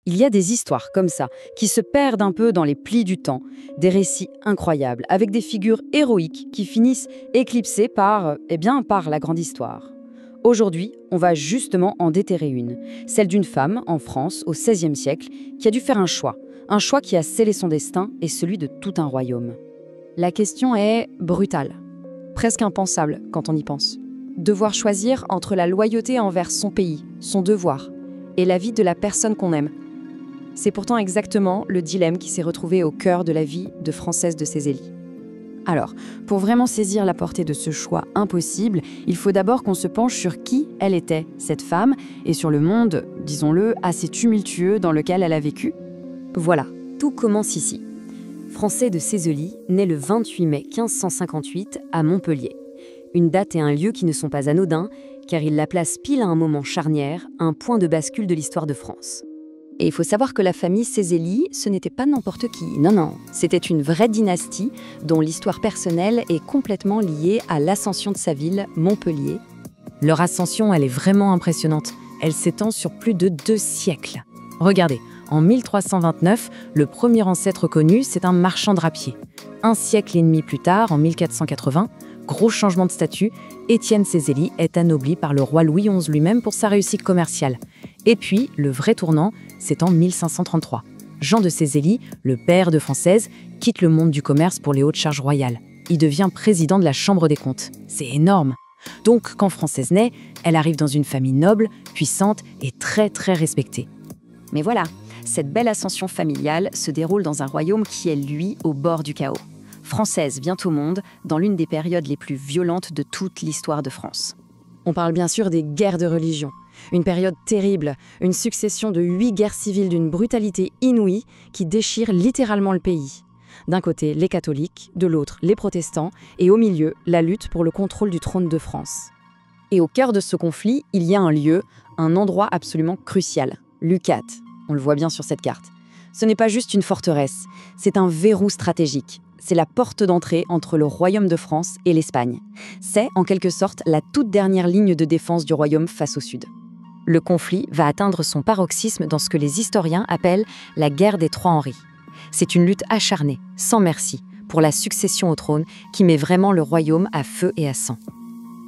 Il y a des histoires comme ça, qui se perdent un peu dans les plis du temps, des récits incroyables, avec des figures héroïques qui finissent éclipsées par la grande histoire. Aujourd'hui, on va justement en déterrer une, celle d'une femme en France au XVIe siècle qui a dû faire un choix qui a scellé son destin et celui de tout un royaume. La question est brutale, presque impensable quand on y pense. Devoir choisir entre la loyauté envers son pays, son devoir, et la vie de la personne qu'on aime. C'est pourtant exactement le dilemme qui s'est retrouvé au cœur de la vie de Française de Sézélie. Alors, pour vraiment saisir la portée de ce choix impossible, il faut d'abord qu'on se penche sur qui elle était, cette femme, et sur le monde, disons-le, assez tumultueux dans lequel elle a vécu. Voilà, tout commence ici. Française de Sézélie naît le 28 mai 1558 à Montpellier. Une date et un lieu qui ne sont pas anodins, car il la place pile à un moment charnière, un point de bascule de l'histoire de France. Et il faut savoir que la famille Sézélie, ce n'était pas n'importe qui. Non, c'était une vraie dynastie dont l'histoire personnelle est complètement liée à l'ascension de sa ville, Montpellier. Leur ascension, elle est vraiment impressionnante. Elle s'étend sur plus de 2 siècles. Regardez, en 1329, le premier ancêtre connu, c'est un marchand drapier. 1 siècle et demi plus tard, en 1480, gros changement de statut, Étienne Sézélie est anobli par le roi Louis XI lui-même pour sa réussite commerciale. Et puis, le vrai tournant, c'est en 1533. Jean de Sézélie, le père de Française, quitte le monde du commerce pour les hautes charges royales. Il devient président de la Chambre des comptes. C'est énorme. Donc, quand Française naît, elle arrive dans une famille noble, puissante et très respectée. Mais voilà, cette belle ascension familiale se déroule dans un royaume qui est, lui, au bord du chaos. Française vient au monde dans l'une des périodes les plus violentes de toute l'histoire de France. On parle bien sûr des guerres de religion. Une période terrible, une succession de 8 guerres civiles d'une brutalité inouïe qui déchire littéralement le pays. D'un côté, les catholiques, de l'autre, les protestants, et au milieu, la lutte pour le contrôle du trône de France. Et au cœur de ce conflit, il y a un lieu, un endroit absolument crucial, Leucate. On le voit bien sur cette carte. Ce n'est pas juste une forteresse, c'est un verrou stratégique. C'est la porte d'entrée entre le royaume de France et l'Espagne. C'est, en quelque sorte, la toute dernière ligne de défense du royaume face au sud. Le conflit va atteindre son paroxysme dans ce que les historiens appellent la guerre des 3 Henri. C'est une lutte acharnée, sans merci, pour la succession au trône qui met vraiment le royaume à feu et à sang.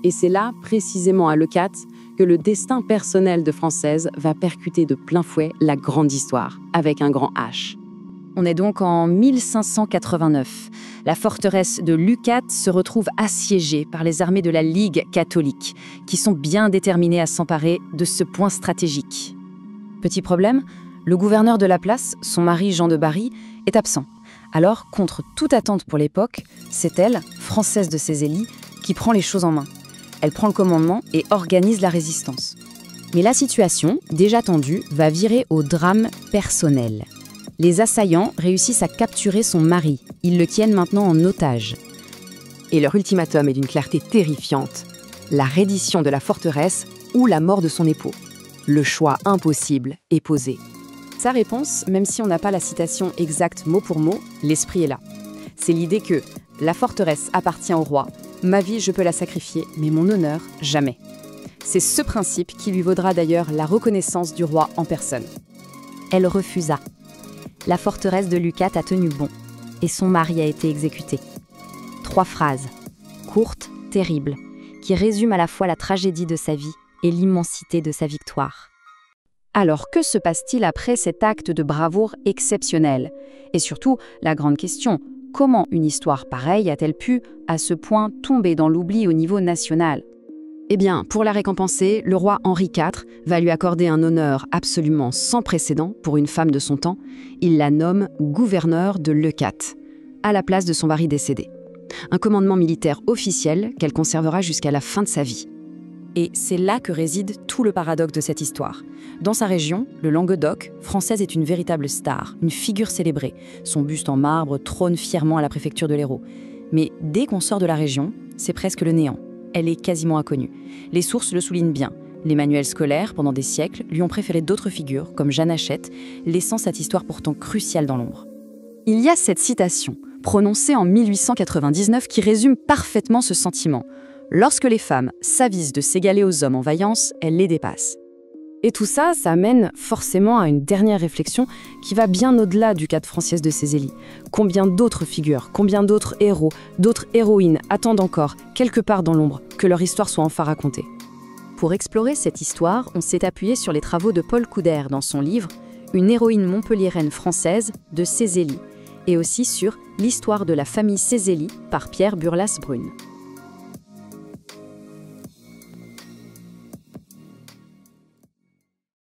Et c'est là, précisément à Leucate, que le destin personnel de Française va percuter de plein fouet la grande histoire, avec un grand H. On est donc en 1589. La forteresse de Leucate se retrouve assiégée par les armées de la Ligue catholique, qui sont bien déterminées à s'emparer de ce point stratégique. Petit problème, le gouverneur de la place, son mari Jean de Barry, est absent. Alors, contre toute attente pour l'époque, c'est elle, Française de Sézélie, qui prend les choses en main. Elle prend le commandement et organise la résistance. Mais la situation, déjà tendue, va virer au drame personnel. Les assaillants réussissent à capturer son mari. Ils le tiennent maintenant en otage. Et leur ultimatum est d'une clarté terrifiante. La reddition de la forteresse ou la mort de son époux. Le choix impossible est posé. Sa réponse, même si on n'a pas la citation exacte mot pour mot, l'esprit est là. C'est l'idée que la forteresse appartient au roi. Ma vie, je peux la sacrifier, mais mon honneur, jamais. C'est ce principe qui lui vaudra d'ailleurs la reconnaissance du roi en personne. Elle refusa. La forteresse de Leucate a tenu bon, et son mari a été exécuté. 3 phrases, courtes, terribles, qui résument à la fois la tragédie de sa vie et l'immensité de sa victoire. Alors, que se passe-t-il après cet acte de bravoure exceptionnel? Et surtout, la grande question, comment une histoire pareille a-t-elle pu, à ce point, tomber dans l'oubli au niveau national? Eh bien, pour la récompenser, le roi Henri IV va lui accorder un honneur absolument sans précédent pour une femme de son temps. Il la nomme gouverneur de Leucate, à la place de son mari décédé. Un commandement militaire officiel qu'elle conservera jusqu'à la fin de sa vie. Et c'est là que réside tout le paradoxe de cette histoire. Dans sa région, le Languedoc, Française est une véritable star, une figure célébrée. Son buste en marbre trône fièrement à la préfecture de l'Hérault. Mais dès qu'on sort de la région, c'est presque le néant. Elle est quasiment inconnue. Les sources le soulignent bien. Les manuels scolaires, pendant des siècles, lui ont préféré d'autres figures, comme Jeanne Hachette, laissant cette histoire pourtant cruciale dans l'ombre. Il y a cette citation, prononcée en 1899, qui résume parfaitement ce sentiment. Lorsque les femmes s'avisent de s'égaler aux hommes en vaillance, elles les dépassent. Et tout ça, ça amène forcément à une dernière réflexion qui va bien au-delà du cas de Frances de Césélie. Combien d'autres figures, combien d'autres héros, d'autres héroïnes attendent encore, quelque part dans l'ombre, que leur histoire soit enfin racontée? Pour explorer cette histoire, on s'est appuyé sur les travaux de Paul Couder dans son livre « Une héroïne montpelliéraine française de Césélie » et aussi sur « L'histoire de la famille Césélie » par Pierre Burlas-Brune.